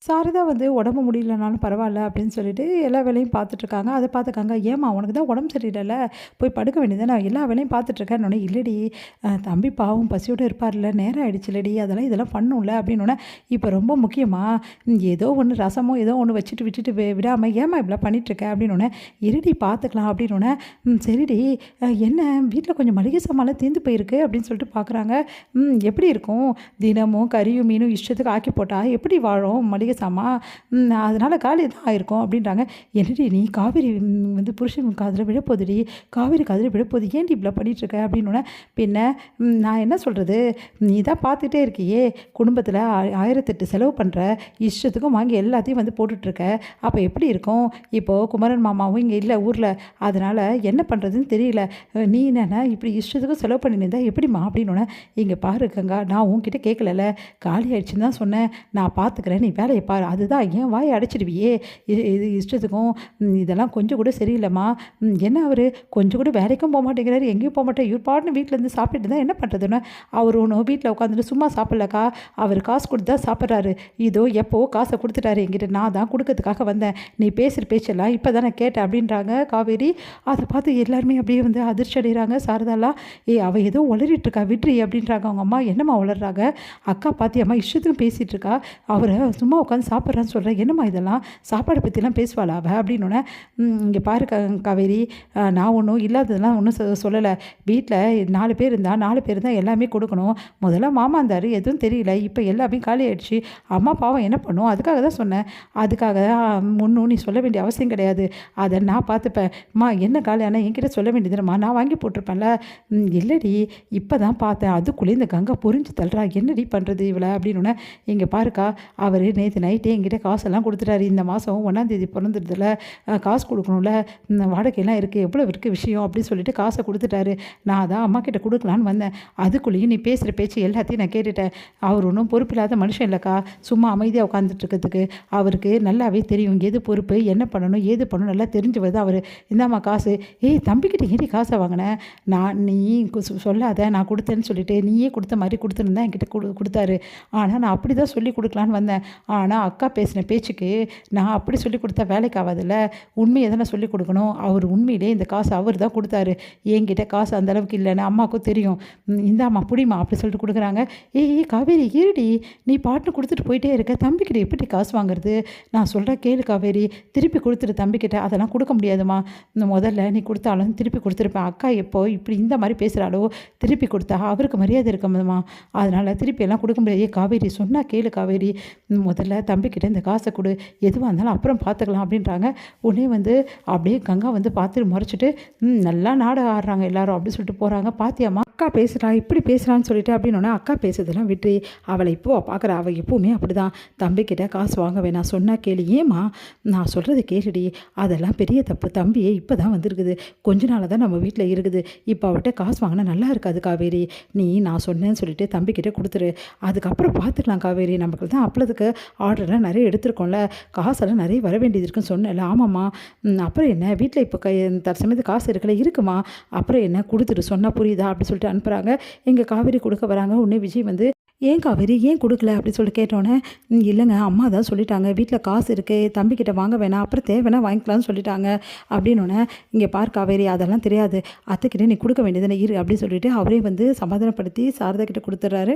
சாரதா வந்து உடம்பு முடியலனாலும் பரவாயில்ல அப்படின்னு சொல்லிட்டு எல்லா வேலையும் பார்த்துட்ருக்காங்க. அதை பார்த்துக்காங்க. "ஏம்மா உனக்கு தான் உடம்பு சரியில்லல்ல, போய் படுக்க வேண்டியது தானே, எல்லா வேலையும் பார்த்துட்ருக்கேன்னொன்னே." "இல்லடி தம்பி பாவம் பசியோடு இருப்பார்ல, நேரம் ஆயிடுச்சுல்லடி, அதெல்லாம் இதெல்லாம் பண்ணும்ல." அப்படின்னோன்னே, "இப்போ ரொம்ப முக்கியமா, ஏதோ ஒன்று ரசமோ ஏதோ ஒன்று வச்சுட்டு விட்டுட்டு விடாமல் ஏம்மா இப்படிலாம் பண்ணிகிட்ருக்க?" அப்படின்னோன்னே, "இருடி பார்த்துக்கலாம்." அப்படின்னோன்னே, சரிடி, என்ன வீட்டில் கொஞ்சம் மளிகை சாமான்லாம் தீர்ந்து போயிருக்கு." அப்படின்னு சொல்லிட்டு பார்க்குறாங்க. எப்படி இருக்கும், தினமும் கறியும் மீனும் இஷ்டத்துக்கு ஆக்கி போட்டா எப்படி வாழும் மளிகை சாமான்? அதனால காலி தான் ஆயிருக்கும்." அப்படின்றாங்க. "என்னடி நீ, காவேரி வந்து புருஷன் காதில் விழப்போகுதுடி, காவேரி காதில் விழப்போகுது, ஏன்டி இப்படிலாம் பண்ணிகிட்ருக்க?" அப்படின்னோடனே, "பின்ன நான் என்ன சொல்கிறது, நீ தான் பார்த்துட்டே இருக்கியே, குடும்பத்தில் 1008 செலவு பண்ணுற, இஷ்டத்துக்கும் வாங்கி எல்லாத்தையும் வந்து போட்டுட்ருக்க, அப்போ எப்படி இருக்கும்? இப்போது குமரன் மாமாவும் இங்கே இல்லை ஊரில், அதனால் என்ன பண்ணுறதுன்னு தெரியல. நீ என்னென்னா இப்படி இஷ்டத்துக்கும் செலவு பண்ணியிருந்தா எப்படிம்மா?" அப்படின்னோடனே, "இங்கே பாரு கங்கா, நான் உன்கிட்ட கேட்கலல்ல, காலி ஆயிடுச்சுன்னு தான் சொன்னேன், நான் பார்த்துக்கிறேன், நீ வேலையை பாரு. அதுதான் ஏன் வாயை அடைச்சிடுவியே, இது இஷ்டத்துக்கும் இதெல்லாம் கொஞ்சம் கூட சரியில்லைம்மா. என்ன அவர் கொஞ்சம் கூட வேலைக்கும் போக மாட்டேங்கிறாரு, எங்கேயும் போக மாட்டேன், இவர் பாட்டுன்னு வீட்டிலேருந்து சாப்பிட்டுட்டு தான் என்ன பண்ணுறதுன்னு." "அவர் ஒன்றும் வீட்டில் உட்காந்துட்டு சும்மா சாப்பிட்லக்கா, அவர் காசு கொடுத்து தான் சாப்பிட்றாரு. இதோ எப்போவோ காசை கொடுத்துட்டாரு என்கிட்ட, நான் தான் கொடுக்கறதுக்காக வந்தேன். நீ பேசுகிற பேச்செல்லாம் இப்போ தான் நான் கேட்டேன்." அப்படின்றாங்க காவேரி. அதை பார்த்து எல்லாருமே அப்படியே வந்து அதிர்ச்சி அடைகிறாங்க. சாரதாலாம், அவள் ஏதோ உளறிட்டு இருக்கா, விட்ரி." அப்படின்றாங்க அவங்க அம்மா. "என்னம்மா உளறாங்க? அக்கா பாத்தியம்மா இஷ்டத்துக்கும் பேசிகிட்டு இருக்கா, அவரை சும்மா உட்காந்து சாப்பிட்றான்னு சொல்கிறேன், என்னம்மா இதெல்லாம், சாப்பாடை பற்றிலாம் பேசுவாளா அவள்?" அப்படின்னோடனே, "இங்கே பாரு காவேரி, நான் ஒன்றும் இல்லாததெல்லாம் ஒன்றும் சொல்லலை. வீட்டில் 4 பேர் இருந்தால் 4 பேர் தான் எல்லாமே கொடுக்கணும். முதல்ல மாமா இருந்தார், எதுவும் தெரியல, இப்போ எல்லாமே காலி ஆகிடுச்சு. அம்மா பாவம் என்ன பண்ணும், அதுக்காக தான் சொன்னேன். அதுக்காக ஒன்றும் நீ சொல்ல வேண்டிய அவசியம் கிடையாது, அதை நான் பார்த்துப்பேன். அம்மா என்ன காலி ஆனால் என்கிட்ட சொல்ல வேண்டியதுமா, நான் வாங்கி போட்டிருப்பேன்ல." "இல்லடி, இப்போ தான் பார்த்தேன், அதுக்குள்ளே இந்த கங்கா பொறிஞ்சு தள்ளுறா, என்னடி பண்ணுறது இவளை?" அப்படின்னோடனே, "இங்கே பாருக்கா, அவர் நேற்று நைட்டே என்கிட்ட காசெல்லாம் கொடுத்துட்டாரு. இந்த மாதம் 1ஆம் தேதி பிறந்துடுதுல, காசு கொடுக்கணும்ல, வாடகைலாம் இருக்குது, எவ்வளோ இருக்குது விஷயம்." அப்படின்னு சொல்லிட்டு காசை கொடுத்துட்டாரு. நான் தான் அம்மா கிட்ட கொடுக்கலான்னு வந்தேன், அதுக்குள்ளேயும் நீ பேசுகிற பேச்சு எல்லாத்தையும் நான் கேட்டுட்டேன். அவர் ஒன்றும் பொறுப்பில்லாத மனுஷன் இல்லைக்கா, சும்மா அமைதியாக உட்காந்துட்டு இருக்கிறதுக்கு. அவருக்கு நல்லாவே தெரியும் எது பொறுப்பு, என்ன பண்ணணும், ஏது பண்ணணும், நல்லா தெரிஞ்சு வருது அவர். இந்தாம்மா காசு." "ஏய் தம்பிக்கிட்ட ஏடி காசை வாங்கினேன்? நீ சொல்லாத, நான் கொடுத்தேன்னு சொல்லிட்டு நீயே கொடுத்த மாதிரி கொடுத்துருந்தா என்கிட்ட கொடுத்தாரு. ஆனால் நான் அப்படி தான் சொல்லி கொடுக்கலான்னு வந்தேன். ஆனால் அக்கா பேசின பேச்சுக்கு நான் அப்படி சொல்லி கொடுத்தா வேலைக்கு ஆகாதுல்ல, உண்மையை தானே சொல்லிக் கொடுக்கணும். அவர் உண்மையிலே இந்த காசு அவர் தான் கொடுத்தாரு, என்கிட்ட காசு அந்தளவுக்கு இல்லைன்னு அம்மாவுக்கும் தெரியும். இந்தாம்மா புடிமா." அப்படி சொல்லிட்டு கொடுக்குறாங்க. "ஏய் காவேரி இருடி, நீ பாட்டு கொடுத்துட்டு போயிட்டே இருக்க, தம்பிக்கிட்ட எப்படி காசு வாங்குறது? நான் சொல்கிறேன் கேளு காவேரி, திருப்பி கொடுத்துரு தம்பிக்கிட்ட." "அதெல்லாம் கொடுக்க முடியாதுமா, முதல்ல நீ கொடுத்தாலும் திருப்பி கொடுத்துருப்பேன். அக்கா எப்போ இப்படி இந்த மாதிரி பேசுகிறாளோ, திருப்பி கொடுத்தா அவருக்கு மரியாதை இருக்கணுமா, அதனால் திருப்பியெல்லாம் கொடுக்க முடியாது." "ஏ காவேரி சொன்னால் கேளு காவேரி, முதல்ல தம்பிக்கிட்ட இந்த காசை கொடு, எதுவாக இருந்தாலும் அப்புறம் பார்த்துக்கலாம்." அப்படின்றாங்க. உடனே வந்து அப்படியே கங்கா வந்து பார்த்துட்டு முறைச்சிட்டு, நல்லா நாடகம் ஆடுறாங்க எல்லாரும் அப்படின்னு சொல்லிட்டு போகிறாங்க. "பாத்தியாம்மா அக்கா பேசுகிறா, இப்படி பேசுகிறான்னு சொல்லிட்டு." அப்படின்னோடனே, "அக்கா பேசுறதெல்லாம் விட்டு அவளை இப்போ பார்க்குற, அவள் எப்போவுமே அப்படி தான், தம்பிக்கிட்ட காசு வாங்க வேணாம், சொன்னால் கேளு." "ஏம்மா நான் சொல்கிறத கேளுடி, அதெல்லாம் பெரிய தப்பு, தம்பியே இப்போ தான் வந்திருக்குது, கொஞ்ச நாளாக தான் நம்ம வீட்டில் இருக்குது, இப்போ அவர்கிட்ட காசு வாங்கினா நல்லா இருக்காது காவேரி. நீ நான் சொன்னேன்னு சொல்லிட்டு தம்பிக்கிட்ட கொடுத்துரு, அதுக்கப்புறம் பார்த்துக்கலாம் காவேரி. நமக்கு தான் அப்பளத்துக்கு ஆர்டர்லாம் நிறைய எடுத்துருக்கோம்ல, காசெல்லாம் நிறைய வர வேண்டியது இருக்குன்னு சொன்னேன்ல." "ஆமாம்மா, அப்புறம் என்ன, வீட்டில் இப்போ தற்சமயத்து காசு இருக்குல்ல, இருக்குமா, அப்புறம் என்ன கொடுத்துட்டு சொன்னால் புரியுதா?" அப்படி சொல்லிட்டு அனுப்புகிறாங்க. எங்கள் காவேரி கொடுக்க வராங்க. உடனே விஜய் வந்து, "ஏன் காவேரி ஏன் கொடுக்கல?" அப்படின்னு சொல்லிட்டு கேட்டோன்னே, "இல்லைங்க அம்மா தான் சொல்லிட்டாங்க, வீட்டில் காசு இருக்குது, தம்பிக்கிட்ட வாங்க வேணாம், அப்புறம் தேவைன்னா வாங்கிக்கலாம்னு சொல்லிட்டாங்க." அப்படின்னோடனே, "இங்கே பார் காவேரி, அதெல்லாம் தெரியாது, அத்தைக்கிட்ட நீ கொடுக்க வேண்டியதுன்னு இரு." அப்படின்னு சொல்லிட்டு அவரே வந்து சமாதானப்படுத்தி சாரதா கிட்ட கொடுத்துட்றாரு.